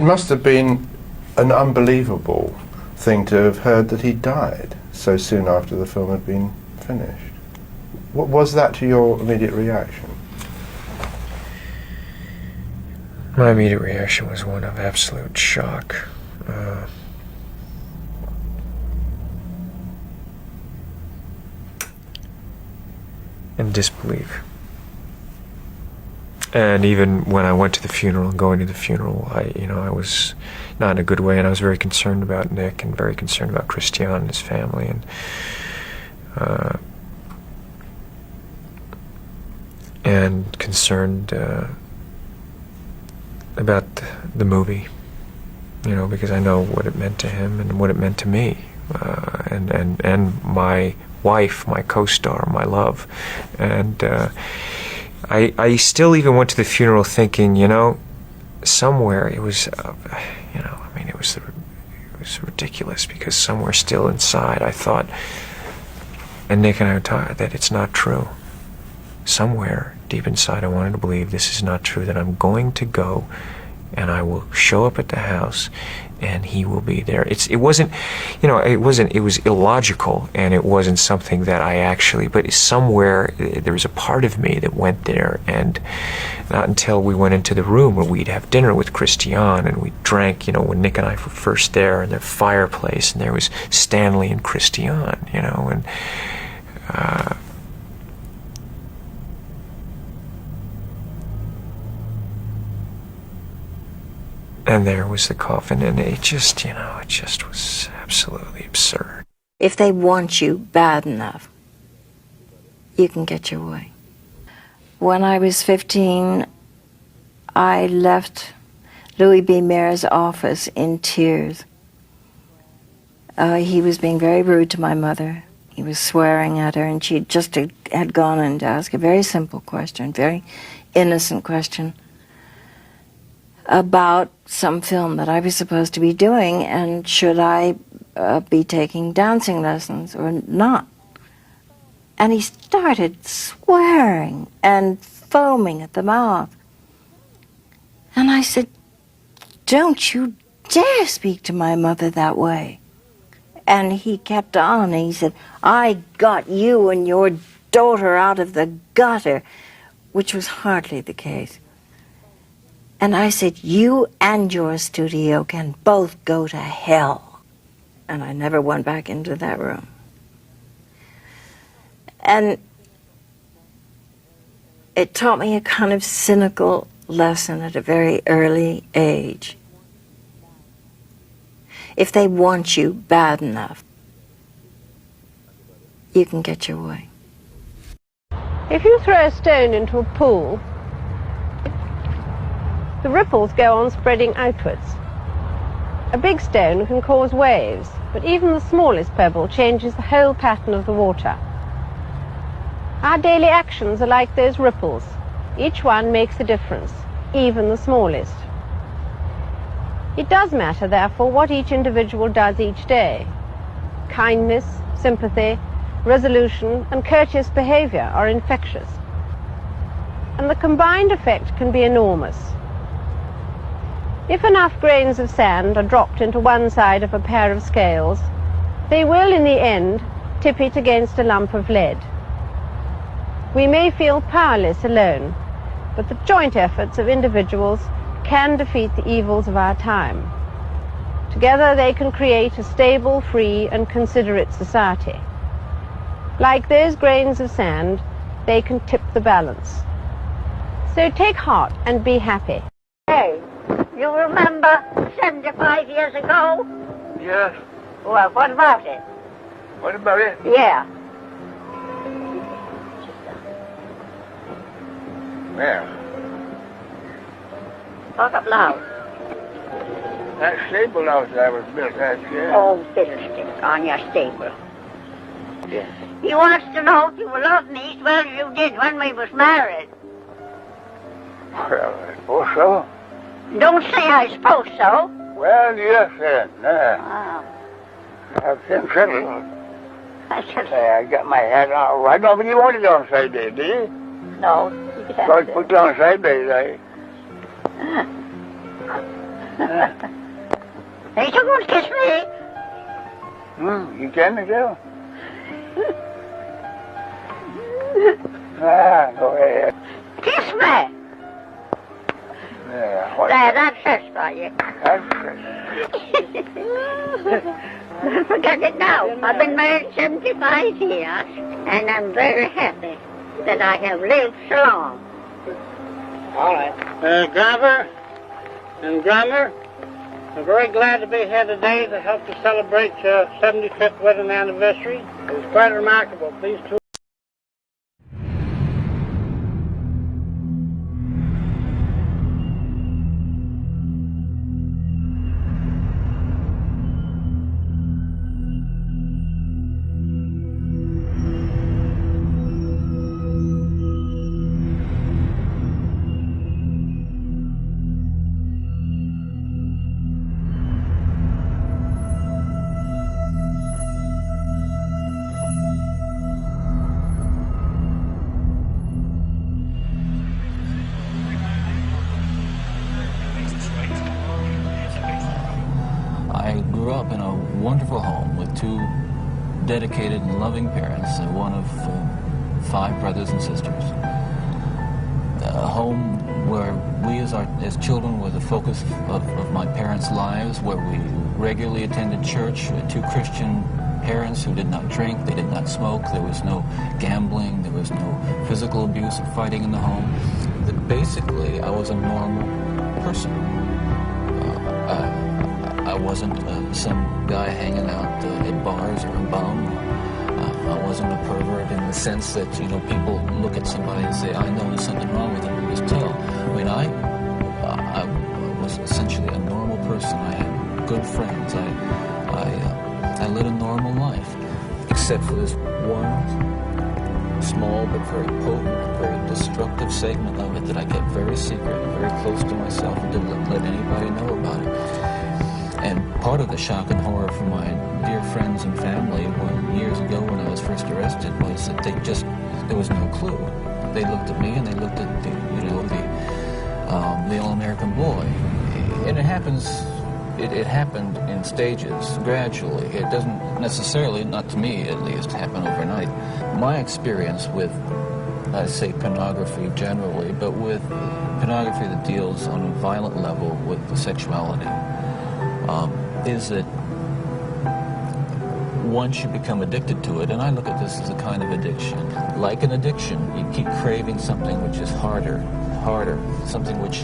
must have been an unbelievable thing to have heard that he died so soon after the film had been finished. What was that to your immediate reaction? My immediate reaction was one of absolute shock. And disbelief. And even when I went to the funeral, going to the funeral, I was not in a good way, and I was very concerned about Nick and very concerned about Christian and his family, and concerned about the movie, because I know what it meant to him and what it meant to me, and my wife, my co-star, my love, and I still even went to the funeral thinking, somewhere it was, it was ridiculous, because somewhere still inside I thought, and Nick and I were taught that it's not true. Somewhere deep inside I wanted to believe this is not true, that I'm going to go and I will show up at the house and he will be there. It was illogical, and it wasn't something that I actually, but somewhere there was a part of me that went there, and not until we went into the room where we'd have dinner with Christian and we drank, when Nick and I were first there in the fireplace, and there was Stanley and Christian, and and there was the coffin, and it just was absolutely absurd. If they want you bad enough, you can get your way. When I was 15, I left Louis B. Mayer's office in tears. He was being very rude to my mother. He was swearing at her, and she just had gone in to ask a very simple question, very innocent question, about some film that I was supposed to be doing, and should I be taking dancing lessons or not. And he started swearing and foaming at the mouth. And I said, "Don't you dare speak to my mother that way." And he kept on, and he said, "I got you and your daughter out of the gutter," which was hardly the case. And I said, "You and your studio can both go to hell." And I never went back into that room. And it taught me a kind of cynical lesson at a very early age. If they want you bad enough, you can get your way. If you throw a stone into a pool, the ripples go on spreading outwards. A big stone can cause waves, but even the smallest pebble changes the whole pattern of the water. Our daily actions are like those ripples. Each one makes a difference, even the smallest. It does matter, therefore, what each individual does each day. Kindness, sympathy, resolution, and courteous behavior are infectious. And the combined effect can be enormous. If enough grains of sand are dropped into one side of a pair of scales, they will, in the end, tip it against a lump of lead. We may feel powerless alone, but the joint efforts of individuals can defeat the evils of our time. Together they can create a stable, free, and considerate society. Like those grains of sand, they can tip the balance. So take heart and be happy. Hey, you remember 75 years ago? Yes. Well, what about it? What about it? Yeah. Well, Talk up loud. that stable house I was built last year. Oh, fiddlestick on your stable. Yes. He wants to know if you love me as well as you did when we was married. Well, I suppose so. Don't say I suppose so. Well, yes, then. Ah, I've been settled. I said, I got my hat on. I don't think you want it on side days, do you? no. You So I put it on side days, Ain't you going to kiss me? You can do. Go ahead. Kiss me. Yeah, There, that's it for you. Don't forget it now. I've been married 75 years, and I'm very happy that I have lived so long. All right. Garver and Drummer, I'm very glad to be here today to help to celebrate your 75th wedding anniversary. It was quite remarkable. These two. I grew up in a wonderful home with two dedicated and loving parents, one of 5 brothers and sisters. A home where we as children were the focus of my parents' lives, where we regularly attended church with 2 Christian parents who did not drink, they did not smoke, there was no gambling, there was no physical abuse or fighting in the home. Basically, I was a normal person. I wasn't some guy hanging out at bars or a bum. I wasn't a pervert in the sense that, people look at somebody and say, I know there's something wrong with him, you just tell. I mean, I was essentially a normal person. I had good friends. I led a normal life, except for this one small but very potent, very destructive segment of it that I kept very secret, very close to myself, and didn't let anybody know about it. And part of the shock and horror for my dear friends and family years ago when I was first arrested was that there was no clue. They looked at me and they looked at the all-American boy. And it happened in stages, gradually. It doesn't necessarily, not to me at least, happen overnight. My experience with, I say pornography generally, but with pornography that deals on a violent level with the sexuality, is that once you become addicted to it, and I look at this as a kind of addiction, like an addiction, you keep craving something which is harder, something which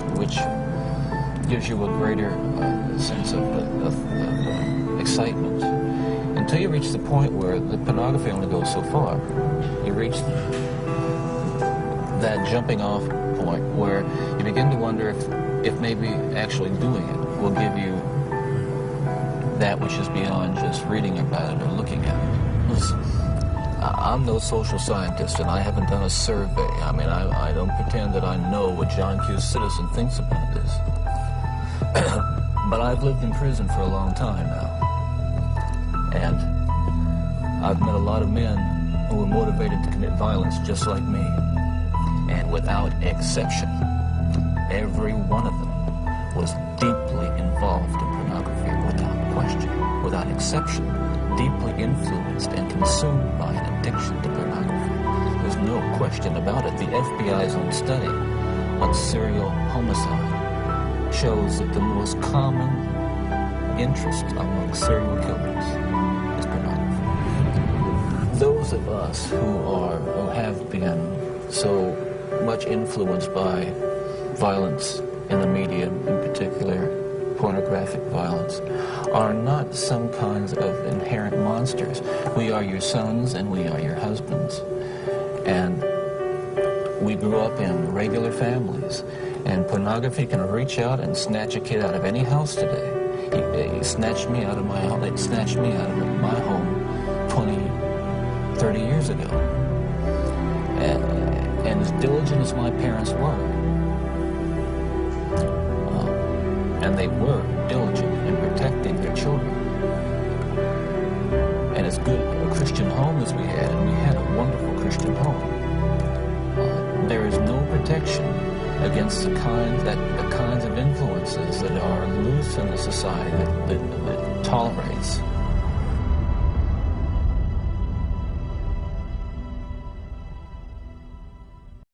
gives you a greater sense of excitement, until you reach the point where the pornography only goes so far. You reach that jumping off point where you begin to wonder if maybe actually doing it will give you that which is beyond just reading about it or looking at it. Listen, I'm no social scientist, and I haven't done a survey. I mean, I don't pretend that I know what John Q. Citizen thinks about this. But I've lived in prison for a long time now. And I've met a lot of men who were motivated to commit violence just like me. And without exception, every one of them was deeply involved in pornography without question, without exception, deeply influenced and consumed by an addiction to pornography. There's no question about it. The FBI's own study on serial homicide shows that the most common interest among serial killers is pornography. Those of us who have been so much influenced by violence in the media, in particular pornographic violence, are not some kinds of inherent monsters. We are your sons and we are your husbands. And we grew up in regular families. And pornography can reach out and snatch a kid out of any house today. He snatched me out of my home. They snatched me out of my home 20, 30 years ago. And as diligent as my parents were, and they were diligent in protecting their children, and as good a Christian home as we had, and we had a wonderful Christian home, there is no protection against the kinds of influences that are loose in a society that tolerates